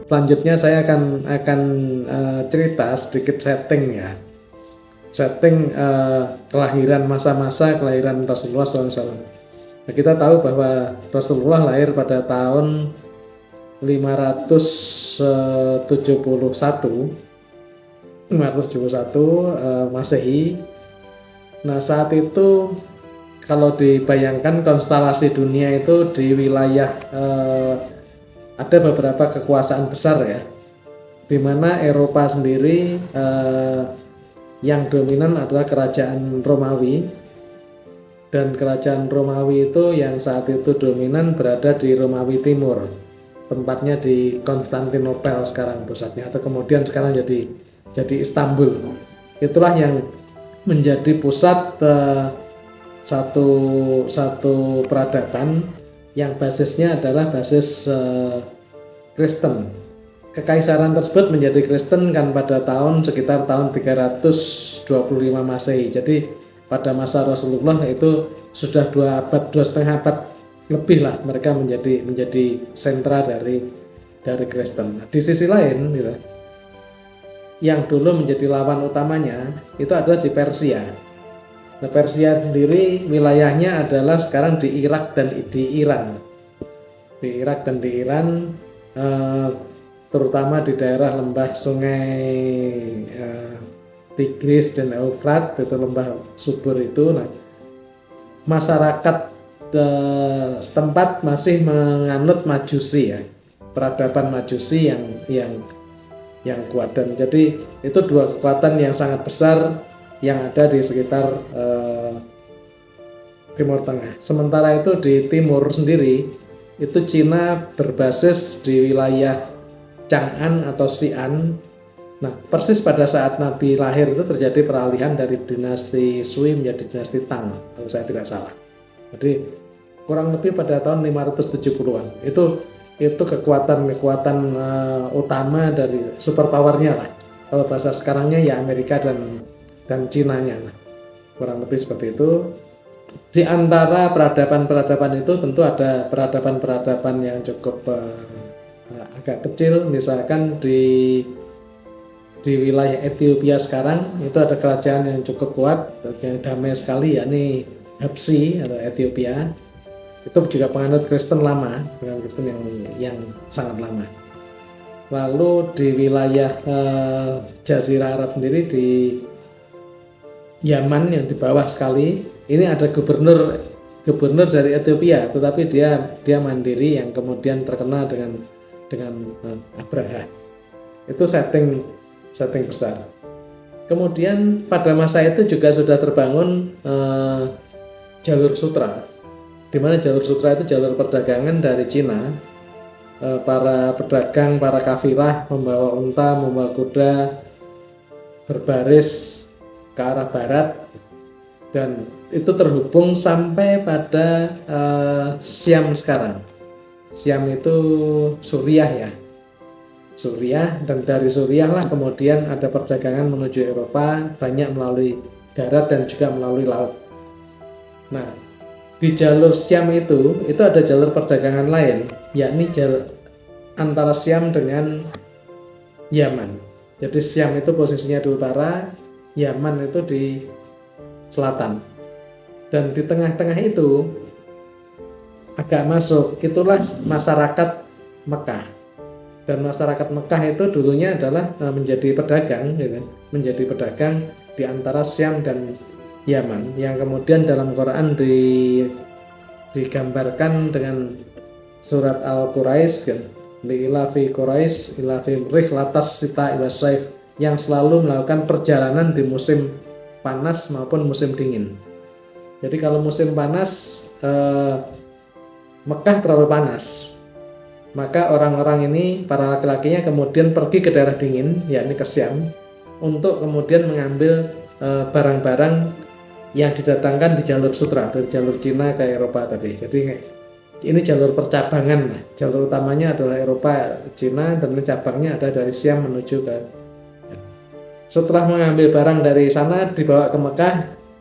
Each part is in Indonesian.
selanjutnya saya akan cerita sedikit setting ya. Setting kelahiran masa-masa kelahiran Rasulullah SAW. Nah, kita tahu bahwa Rasulullah lahir pada tahun 571 Masehi. Nah, saat itu kalau dibayangkan konstelasi dunia itu di wilayah ada beberapa kekuasaan besar ya, di mana Eropa sendiri yang dominan adalah kerajaan Romawi, dan kerajaan Romawi itu yang saat itu dominan berada di Romawi Timur, tempatnya di Konstantinopel sekarang pusatnya, atau kemudian sekarang jadi Istanbul. Itulah yang menjadi pusat satu peradaban yang basisnya adalah basis Kristen. Kekaisaran tersebut menjadi Kristen kan pada sekitar tahun 325 Masehi. Jadi pada masa Rasulullah itu sudah 2,5 abad lebih lah mereka menjadi sentra dari Kristen. Nah, di sisi lain gitu, yang dulu menjadi lawan utamanya itu ada di Persia. Nah, Persia sendiri wilayahnya adalah sekarang di Irak dan di Iran. Di Irak dan di Iran, terutama di daerah lembah sungai Tigris dan Eufrat, itu lembah subur itu. Nah, masyarakat setempat masih menganut Majusi ya, peradaban Majusi yang kuat, dan jadi itu dua kekuatan yang sangat besar yang ada di sekitar Timur Tengah. Sementara itu di timur sendiri itu Cina berbasis di wilayah Chang'an atau Xi'an. Nah, persis pada saat Nabi lahir itu terjadi peralihan dari dinasti Sui menjadi dinasti Tang, kalau saya tidak salah. Jadi kurang lebih pada tahun 570-an. Itu kekuatan utama dari superpowernya lah. Kalau bahasa sekarangnya ya Amerika dan Cinanya. Nah, kurang lebih seperti itu. Di antara peradaban-peradaban itu tentu ada peradaban-peradaban yang cukup agak kecil. Misalkan di wilayah Ethiopia sekarang itu ada kerajaan yang cukup kuat, yang damai sekali, yakni Habsyi atau Ethiopia. Itu juga penganut Kristen lama, penganut Kristen yang sangat lama. Lalu di wilayah Jazirah Arab sendiri, di Yaman yang di bawah sekali, ini ada gubernur dari Ethiopia, tetapi dia mandiri yang kemudian terkenal dengan Abraha. Itu setting besar. Kemudian pada masa itu juga sudah terbangun jalur sutra, di mana jalur sutra itu jalur perdagangan dari Cina. Para pedagang, para kafilah membawa unta, membawa kuda, berbaris ke arah barat, dan itu terhubung sampai pada Syam sekarang. Syam itu Suriah ya, Suriah, dan dari Suriah lah kemudian ada perdagangan menuju Eropa, banyak melalui darat dan juga melalui laut. Nah, di jalur Syam itu ada jalur perdagangan lain, yakni jalur antara Syam dengan Yaman. Jadi Syam itu posisinya di utara, Yaman itu di selatan, dan di tengah-tengah itu agak masuk itulah masyarakat Mekah. Dan masyarakat Mekah itu dulunya adalah menjadi pedagang, gitu, menjadi pedagang di antara Syam dan Yaman, yang kemudian dalam Quran digambarkan dengan surat Al-Quraisy kan, li'ilafi Quraisy ilafi rihlatas sita'i wassaif, yang selalu melakukan perjalanan di musim panas maupun musim dingin. Jadi kalau musim panas Mekah terlalu panas, maka orang-orang ini, para laki-lakinya kemudian pergi ke daerah dingin, yakni ke Syam, untuk kemudian mengambil barang-barang yang didatangkan di jalur sutra dari jalur Cina ke Eropa tadi. Jadi ini jalur percabangan. Jalur utamanya adalah Eropa, Cina, dan cabangnya ada dari Syam menuju ke. Setelah mengambil barang dari sana, dibawa ke Mekah,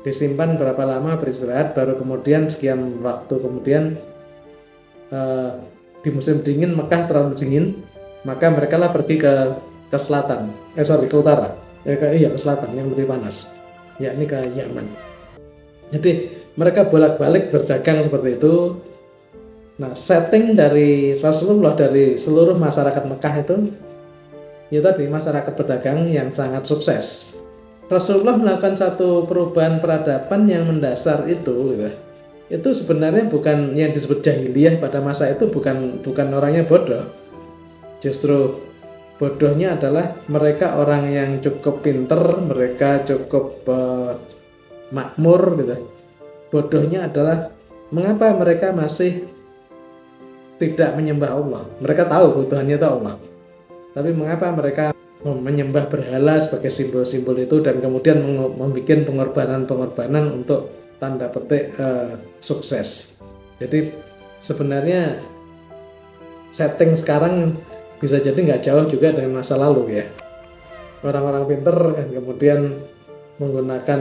disimpan berapa lama, beristirahat, baru kemudian sekian waktu kemudian di musim dingin Mekah terlalu dingin, maka mereka lah pergi ke selatan, ke utara, ke selatan yang lebih panas, yakni ke Yaman. Jadi mereka bolak-balik berdagang seperti itu. Nah, setting dari Rasulullah dari seluruh masyarakat Mekah itu, ya tadi masyarakat pedagang yang sangat sukses. Rasulullah melakukan satu perubahan peradaban yang mendasar itu, gitu. Itu sebenarnya bukan yang disebut jahiliyah pada masa itu, bukan orangnya bodoh. Justru bodohnya adalah mereka orang yang cukup pinter, mereka cukup makmur, gitu. Bodohnya adalah mengapa mereka masih tidak menyembah Allah. Mereka tahu kebutuhannya itu Allah, tapi mengapa mereka menyembah berhala sebagai simbol-simbol itu dan kemudian membuat pengorbanan-pengorbanan untuk tanda petik sukses. Jadi sebenarnya setting sekarang bisa jadi nggak jauh juga dengan masa lalu ya. Orang-orang pinter kan kemudian menggunakan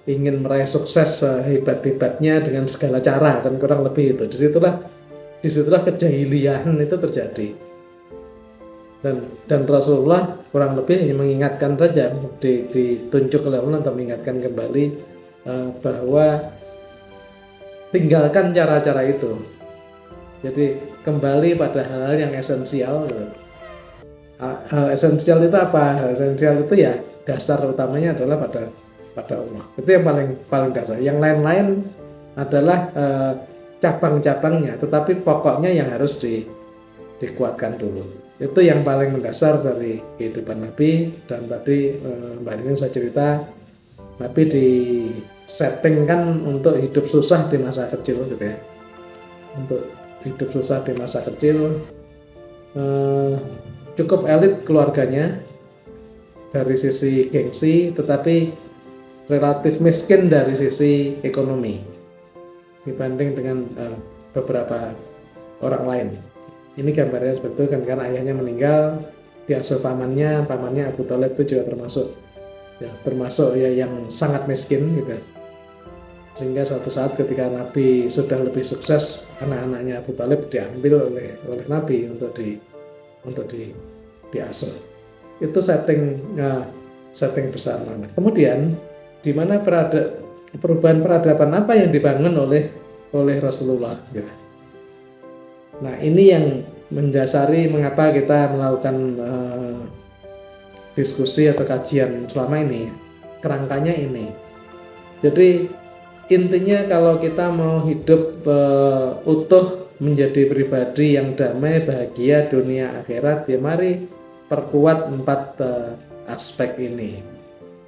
ingin meraih sukses hebat-hebatnya dengan segala cara, kan kurang lebih itu. Disitulah kejahilian itu terjadi. Dan Rasulullah kurang lebih hanya mengingatkan saja, ditunjuk oleh Allah untuk mengingatkan kembali bahwa tinggalkan cara-cara itu. Jadi kembali pada hal-hal yang esensial. Hal esensial itu apa? Hal esensial itu ya dasar utamanya adalah pada Allah. Itu yang paling dasar. Yang lain-lain adalah cabang-cabangnya, tetapi pokoknya yang harus dikuatkan dulu. Itu yang paling mendasar dari kehidupan Nabi. Dan tadi Mbak Nining saya cerita, Nabi disettingkan untuk hidup susah di masa kecil gitu ya. Untuk hidup susah di masa kecil, cukup elit keluarganya dari sisi gengsi, tetapi relatif miskin dari sisi ekonomi dibanding dengan beberapa orang lain. Ini gambarnya seperti itu kan, karena ayahnya meninggal, diasuh pamannya Abu Thalib itu juga termasuk ya yang sangat miskin gitu. Sehingga suatu saat ketika Nabi sudah lebih sukses, anak-anaknya Abu Thalib diambil oleh Nabi untuk diasuh. Itu setting bersama. Kemudian di mana perubahan peradaban apa yang dibangun oleh Rasulullah gitu. Nah, ini yang mendasari mengapa kita melakukan diskusi atau kajian selama ini. Kerangkanya ini. Jadi intinya kalau kita mau hidup utuh menjadi pribadi yang damai, bahagia dunia akhirat, ya mari perkuat 4 aspek ini.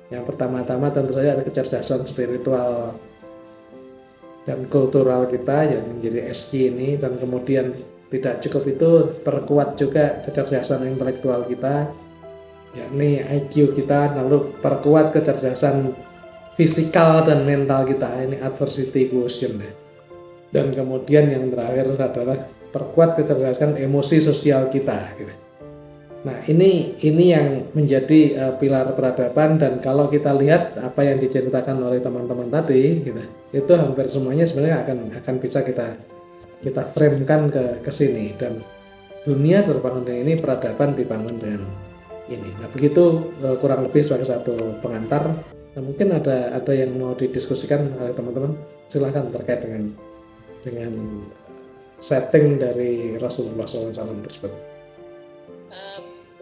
Yang pertama-tama tentu saja ada kecerdasan spiritual dan kultural kita yang menjadi SQ ini, dan kemudian tidak cukup itu, perkuat juga kecerdasan intelektual kita, yakni IQ kita, lalu perkuat kecerdasan fisikal dan mental kita, ini adversity quotient. Dan kemudian yang terakhir adalah perkuat kecerdasan emosi sosial kita gitu. Nah, ini yang menjadi pilar peradaban. Dan kalau kita lihat apa yang diceritakan oleh teman-teman tadi gitu, itu hampir semuanya sebenarnya akan bisa kita framekan ke sini. Dan dunia terbangun dengan ini, peradaban dibangun dengan ini. Nah, begitu kurang lebih sebagai satu pengantar. Nah, mungkin ada yang mau didiskusikan oleh teman-teman, silakan terkait dengan setting dari Rasulullah SAW tersebut.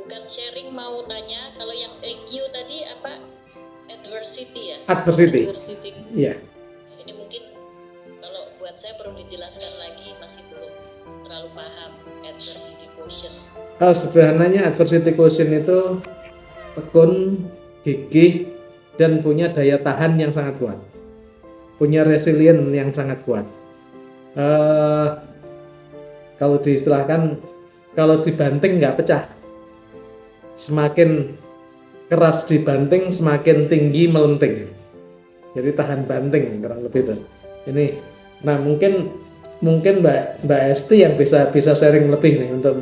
Bukan sharing, mau tanya, kalau yang EQ tadi apa? Adversity ya? Adversity. Iya. Ini mungkin kalau buat saya perlu dijelaskan lagi, masih belum terlalu paham adversity quotient. Sebenarnya adversity quotient itu tekun, gigih, dan punya daya tahan yang sangat kuat, punya resilient yang sangat kuat. Kalau diistilahkan, kalau dibanting nggak pecah, semakin keras dibanting semakin tinggi melenting. Jadi tahan banting kurang lebih itu. Ini, nah mungkin Mbak Esti yang bisa sharing lebih nih untuk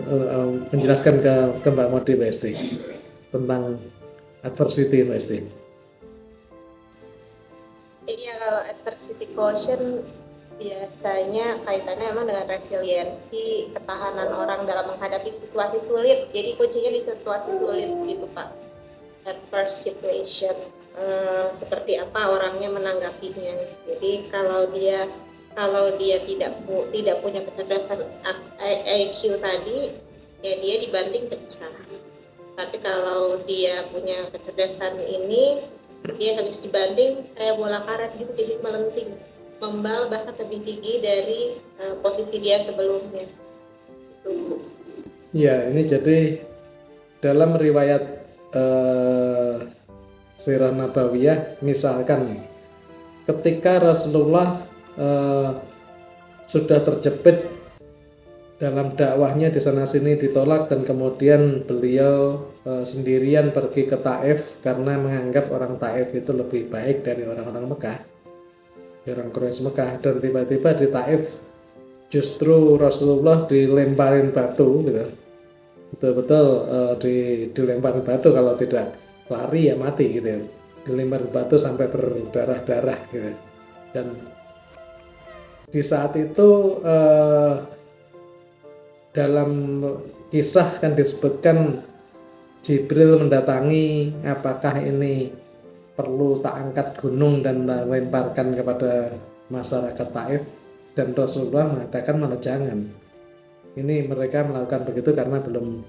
menjelaskan ke Mbak Modi, Mbak Esti, tentang adversity, Mbak Esti. Iya, kalau adversity quotient biasanya kaitannya emang dengan resiliensi ketahanan orang dalam menghadapi situasi sulit. Jadi kuncinya di situasi sulit gitu Pak. Adverse situation. Seperti apa orangnya menanggapinya. Jadi kalau dia tidak punya kecerdasan IQ tadi, ya dia dibanting pecah. Tapi kalau dia punya kecerdasan ini, dia habis dibanting kayak bola karet gitu, jadi melenting, membal bahkan lebih tinggi dari posisi dia sebelumnya. Itu. Ya, ini jadi dalam riwayat Sirah Nabawiyah, misalkan ketika Rasulullah sudah terjepit dalam dakwahnya di sana sini ditolak dan kemudian beliau sendirian pergi ke Taif karena menganggap orang Taif itu lebih baik dari orang-orang Mekah, orang Quraisy Mekah, dan tiba-tiba di Taif justru Rasulullah dilemparin batu gitu, betul-betul dilemparin batu, kalau tidak lari ya mati gitu ya, dilemparin batu sampai berdarah-darah gitu. Dan di saat itu dalam kisah kan disebutkan Jibril mendatangi, apakah ini perlu tak angkat gunung dan lemparkan kepada masyarakat Taif, dan Rasulullah mengatakan malah jangan. Ini mereka melakukan begitu karena belum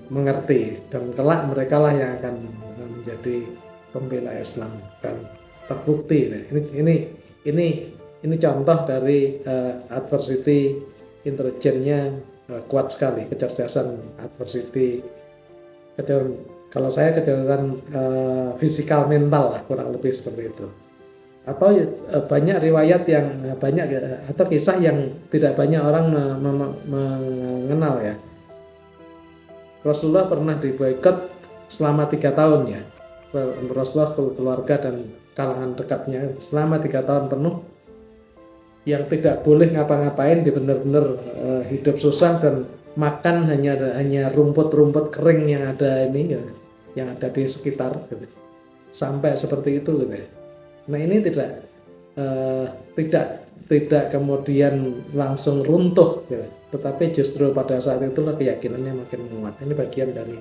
mengerti, dan kelak mereka lah yang akan menjadi pembela Islam dan terbukti. Ini contoh dari adversity intelijennya kuat sekali, kecerdasan adversity. Kalau saya kecerdasan fisikal mental lah, kurang lebih seperti itu. Atau banyak riwayat yang atau kisah yang tidak banyak orang mengenal ya. Rasulullah pernah diboikot selama 3 tahun ya. Rasulullah, keluarga dan kalangan dekatnya selama 3 tahun penuh, yang tidak boleh ngapa-ngapain, di benar-benar hidup susah dan makan hanya rumput-rumput kering yang ada yang ada di sekitar gitu. Sampai seperti itu gitu ya. Nah, ini tidak kemudian langsung runtuh gitu. Tetapi justru pada saat itulah keyakinannya makin menguat. Ini bagian dari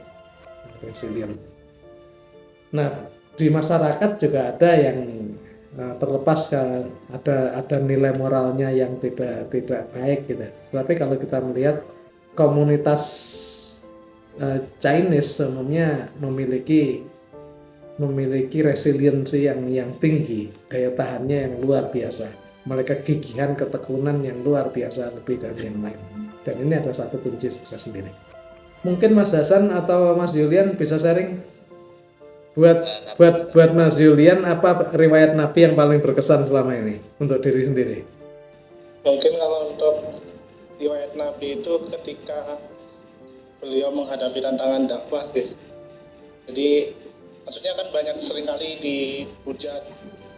resilient. Nah, di masyarakat juga ada yang terlepas ada nilai moralnya yang tidak baik gitu. Tapi kalau kita melihat komunitas Chinese umumnya memiliki resiliensi yang tinggi, daya tahannya yang luar biasa. Mereka gigihan, ketekunan yang luar biasa lebih dari yang lain. Dan ini ada satu kunci sukses sendiri. Mungkin Mas Hasan atau Mas Julian bisa sharing buat Mas Julian, apa riwayat Nabi yang paling berkesan selama ini untuk diri sendiri? Mungkin kalau untuk riwayat Nabi itu ketika beliau menghadapi tantangan dakwah deh. Jadi maksudnya kan banyak seringkali dihujat,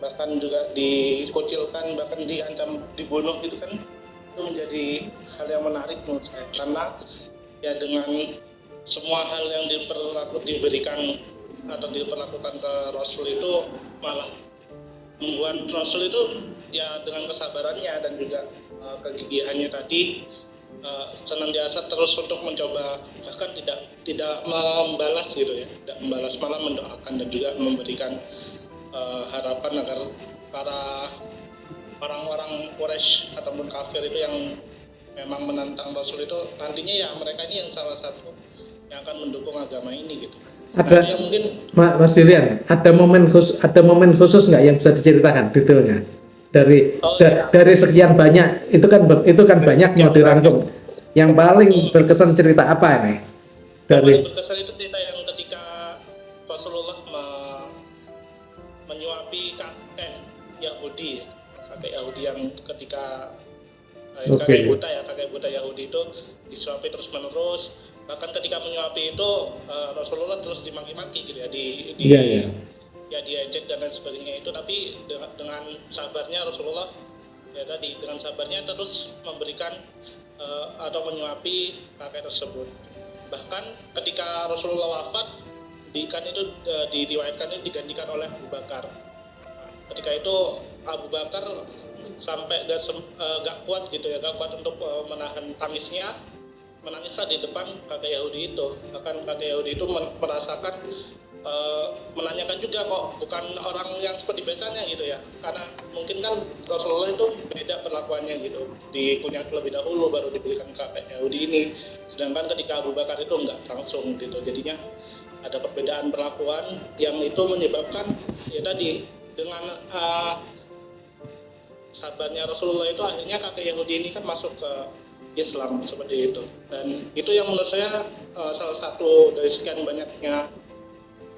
bahkan juga dikucilkan, bahkan diancam dibunuh gitu kan. Itu menjadi hal yang menarik menurut saya, karena ya dengan semua hal yang diberikan atau diperlakukan ke Rasul itu malah membuat Rasul itu ya dengan kesabarannya dan juga kegigihannya tadi senantiasa terus untuk mencoba, bahkan tidak membalas gitu ya, tidak membalas, malah mendoakan dan juga memberikan harapan agar para orang-orang Quraisy ataupun kafir itu yang memang menantang Rasul itu nantinya ya mereka ini yang salah satu yang akan mendukung agama ini gitu. Ada yang mungkin Mas Julian, ada momen khusus nggak yang bisa diceritakan detailnya dari sekian banyak itu kan banyak mau dirangkum, yang paling berkesan cerita apa ini? Paling berkesan itu cerita yang ketika Rasulullah menyuapi kakek Yahudi yang ketika kakek buta Yahudi itu disuapi terus menerus. Bahkan ketika menyuapi itu Rasulullah terus dimaki-maki gitu ya, diejek dan lain sebagainya itu, tapi dengan sabarnya Rasulullah ya tadi, dengan sabarnya terus memberikan atau menyuapi kakek tersebut. Bahkan ketika Rasulullah wafat, diriwayatkan itu digantikan oleh Abu Bakar. Ketika itu Abu Bakar sampai gak kuat gitu ya, gak kuat untuk menahan tangisnya, menangislah di depan kakek Yahudi itu. Bahkan kakek Yahudi itu merasakan menanyakan juga, kok bukan orang yang seperti biasanya gitu ya, karena mungkin kan Rasulullah itu beda perlakuannya gitu, dikunyah terlebih dahulu baru diberikan kakek Yahudi ini, sedangkan ketika Abu Bakar itu enggak langsung gitu. Jadinya ada perbedaan perlakuan yang itu menyebabkan ya tadi dengan sahabatnya Rasulullah itu akhirnya kakek Yahudi ini kan masuk ke Islam seperti itu. Dan itu yang menurut saya salah satu dari sekian banyaknya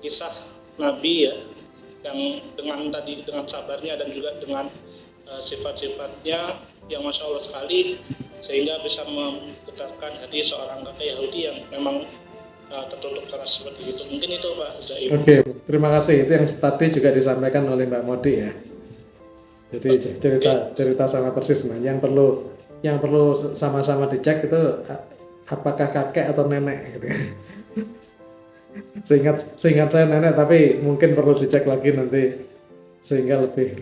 kisah Nabi ya, yang dengan sabarnya dan juga dengan sifat-sifatnya yang Masya Allah sekali, sehingga bisa menggetarkan hati seorang kakek Yahudi yang memang tertutup keras seperti itu. Mungkin itu Pak Zaim. Oke, terima kasih. Itu yang tadi juga disampaikan oleh Mbak Modi ya. Jadi cerita sama persis. Nah, yang perlu sama-sama dicek itu apakah kakek atau nenek gitu. Seingat saya nenek, tapi mungkin perlu dicek lagi nanti sehingga lebih.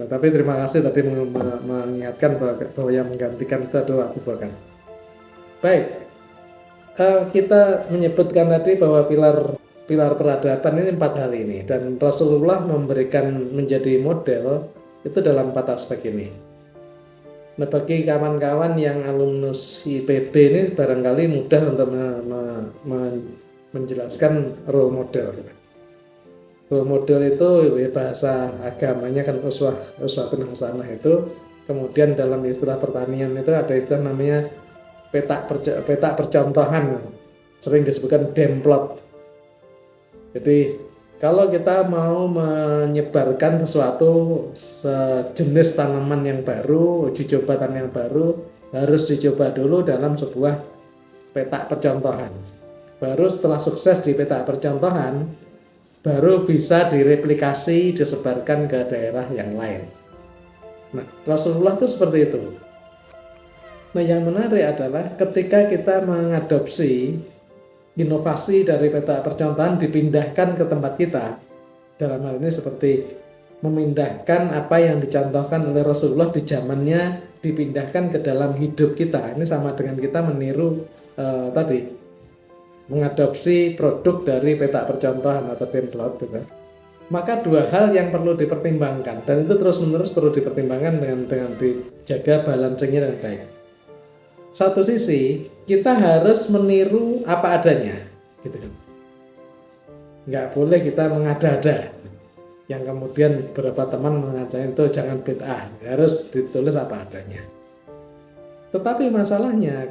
Nah, tapi terima kasih tadi mengingatkan bahwa yang menggantikan itu adalah Abu Bakar. Baik, kita menyebutkan tadi bahwa pilar peradaban ini 4 hal ini, dan Rasulullah memberikan menjadi model itu dalam 4 aspek ini. Nah, bagi kawan-kawan yang alumnus IPB ini barangkali mudah untuk menjelaskan role model. Role model itu bahasa agamanya kan uswatun hasanah itu. Kemudian dalam istilah pertanian itu ada istilah namanya petak percontohan, sering disebutkan demplot. Jadi kalau kita mau menyebarkan sesuatu sejenis tanaman yang baru, uji coba tanaman yang baru, harus dicoba dulu dalam sebuah petak percontohan. Baru setelah sukses di petak percontohan, baru bisa direplikasi, disebarkan ke daerah yang lain. Nah, Rasulullah itu seperti itu. Nah, yang menarik adalah ketika kita mengadopsi inovasi dari petak percontohan dipindahkan ke tempat kita, dalam hal ini seperti memindahkan apa yang dicontohkan oleh Rasulullah di zamannya, dipindahkan ke dalam hidup kita. Ini sama dengan kita meniru tadi, mengadopsi produk dari petak percontohan atau template gitu. Maka 2 hal yang perlu dipertimbangkan, dan itu terus-menerus perlu dipertimbangkan dengan dijaga balancingnya dengan baik. Satu sisi kita harus meniru apa adanya gitu kan. Nggak boleh kita mengada-ada, yang kemudian beberapa teman mengatakan itu jangan bid'ah, harus ditulis apa adanya. Tetapi masalahnya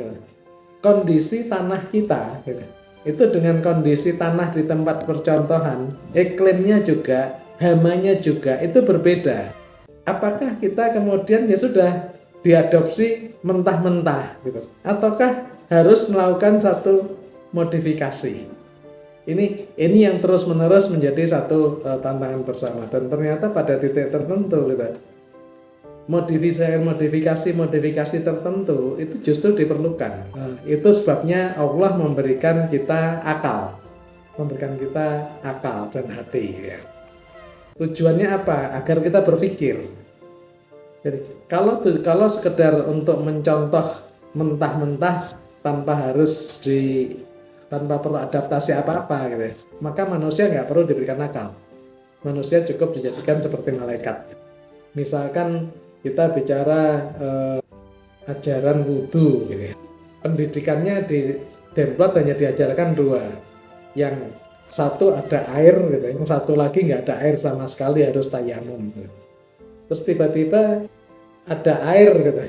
kondisi tanah kita gitu, itu dengan kondisi tanah di tempat percontohan, iklimnya juga, hamanya juga itu berbeda. Apakah kita kemudian ya sudah diadopsi mentah-mentah gitu, ataukah harus melakukan satu modifikasi? Ini yang terus-menerus menjadi satu tantangan bersama, dan ternyata pada titik tertentu gitu, modifikasi tertentu itu justru diperlukan. Itu sebabnya Allah memberikan kita akal dan hati ya. Tujuannya apa? Agar kita berpikir. Jadi kalau sekedar untuk mencontoh mentah-mentah tanpa perlu adaptasi apa-apa gitu, maka manusia nggak perlu diberikan akal. Manusia cukup dijadikan seperti malaikat. Misalkan kita bicara ajaran wudhu gitu ya. Pendidikannya di template hanya diajarkan 2. Yang satu ada air gitu, yang satu lagi nggak ada air sama sekali, harus tayamum gitu. Terus tiba-tiba ada air gitu,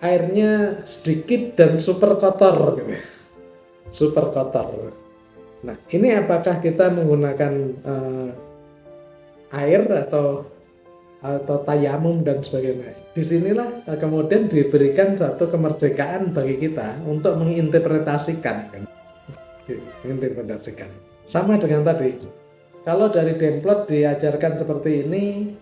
airnya sedikit dan super kotor gitu, super kotor. Nah, ini apakah kita menggunakan air atau tayamum dan sebagainya? Disinilah kemudian diberikan satu kemerdekaan bagi kita untuk menginterpretasikan. Sama dengan tadi, kalau dari template diajarkan seperti ini,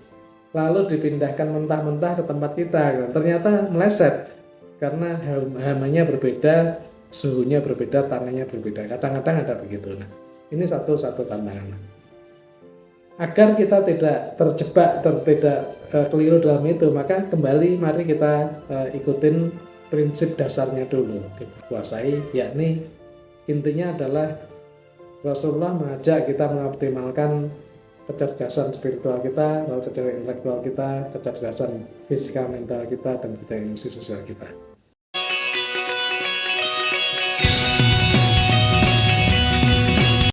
lalu dipindahkan mentah-mentah ke tempat kita, ternyata meleset karena hamanya berbeda, suhunya berbeda, tanahnya berbeda. Kadang-kadang ada begitu. Nah, ini satu tantangan. agar kita tidak terjebak, tidak keliru dalam itu, maka kembali mari kita ikutin prinsip dasarnya dulu dikuasai, yakni intinya adalah Rasulullah mengajak kita mengoptimalkan kecerdasan spiritual kita, lalu kecerdasan intelektual kita, kecerdasan fisikal mental kita, dan kecerdasan emosi sosial kita.